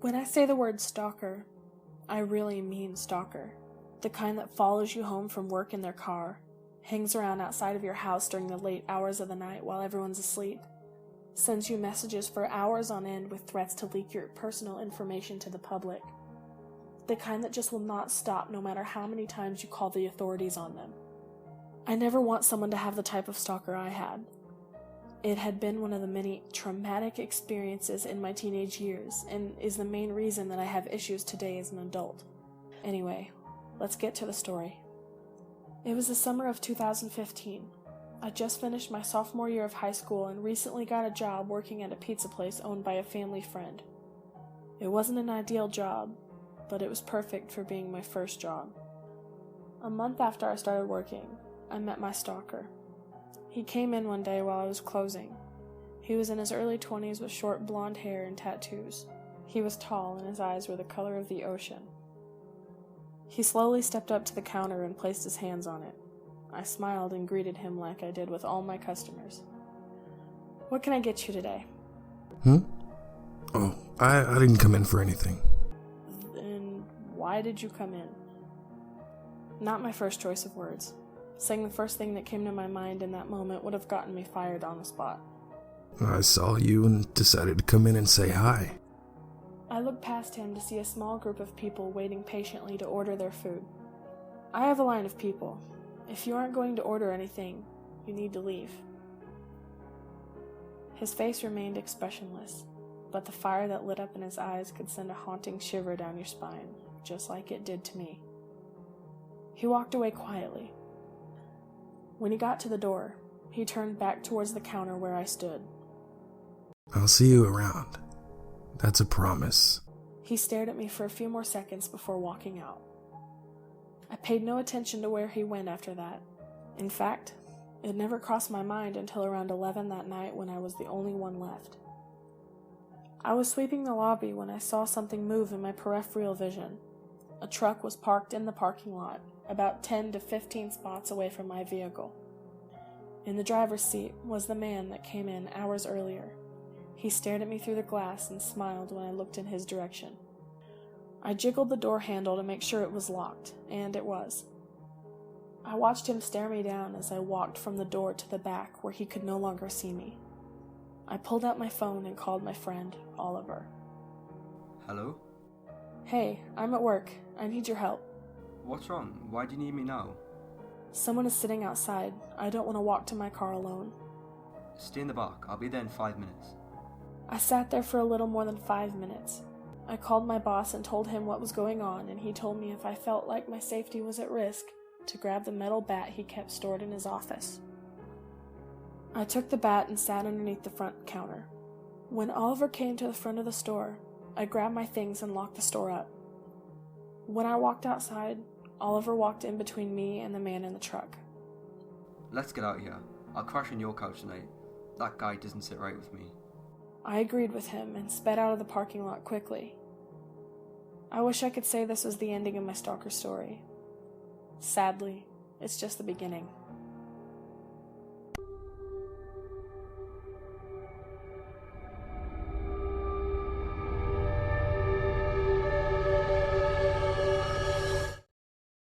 When I say the word stalker, I really mean stalker. The kind that follows you home from work in their car, hangs around outside of your house during the late hours of the night while everyone's asleep, sends you messages for hours on end with threats to leak your personal information to the public. The kind that just will not stop no matter how many times you call the authorities on them. I never want someone to have the type of stalker I had. It had been one of the many traumatic experiences in my teenage years, and is the main reason that I have issues today as an adult. Anyway, let's get to the story. It was the summer of 2015. I just finished my sophomore year of high school and recently got a job working at a pizza place owned by a family friend. It wasn't an ideal job, but it was perfect for being my first job. A month after I started working, I met my stalker. He came in one day while I was closing. He was in his early 20s with short blonde hair and tattoos. He was tall and his eyes were the color of the ocean. He slowly stepped up to the counter and placed his hands on it. I smiled and greeted him like I did with all my customers. "What can I get you today?" Oh, I didn't come in for anything. "Then why did you come in?" Not my first choice of words. Saying the first thing that came to my mind in that moment would have gotten me fired on the spot. I saw you and decided to come in and say hi. I looked past him to see a small group of people waiting patiently to order their food. I have a line of people. If you aren't going to order anything, you need to leave. His face remained expressionless, but the fire that lit up in his eyes could send a haunting shiver down your spine, just like it did to me. He walked away quietly. When he got to the door, he turned back towards the counter where I stood. "I'll see you around. That's a promise." He stared at me for a few more seconds before walking out. I paid no attention to where he went after that. In fact, it never crossed my mind until around 11 that night when I was the only one left. I was sweeping the lobby when I saw something move in my peripheral vision. A truck was parked in the parking lot, about 10 to 15 spots away from my vehicle. In the driver's seat was the man that came in hours earlier. He stared at me through the glass and smiled when I looked in his direction. I jiggled the door handle to make sure it was locked, and it was. I watched him stare me down as I walked from the door to the back where he could no longer see me. I pulled out my phone and called my friend, Oliver. "Hello? "Hey, I'm at work. I need your help." What's wrong? Why do you need me now?" "Someone is sitting outside. I don't want to walk to my car alone." "Stay in the back. I'll be there in 5 minutes." I sat there for a little more than 5 minutes. I called my boss and told him what was going on, and he told me if I felt like my safety was at risk, to grab the metal bat he kept stored in his office. I took the bat and sat underneath the front counter. When Oliver came to the front of the store, I grabbed my things and locked the store up. When I walked outside, Oliver walked in between me and the man in the truck. "Let's get out of here. I'll crash on your couch tonight. That guy doesn't sit right with me." I agreed with him and sped out of the parking lot quickly. I wish I could say this was the ending of my stalker story. Sadly, it's just the beginning.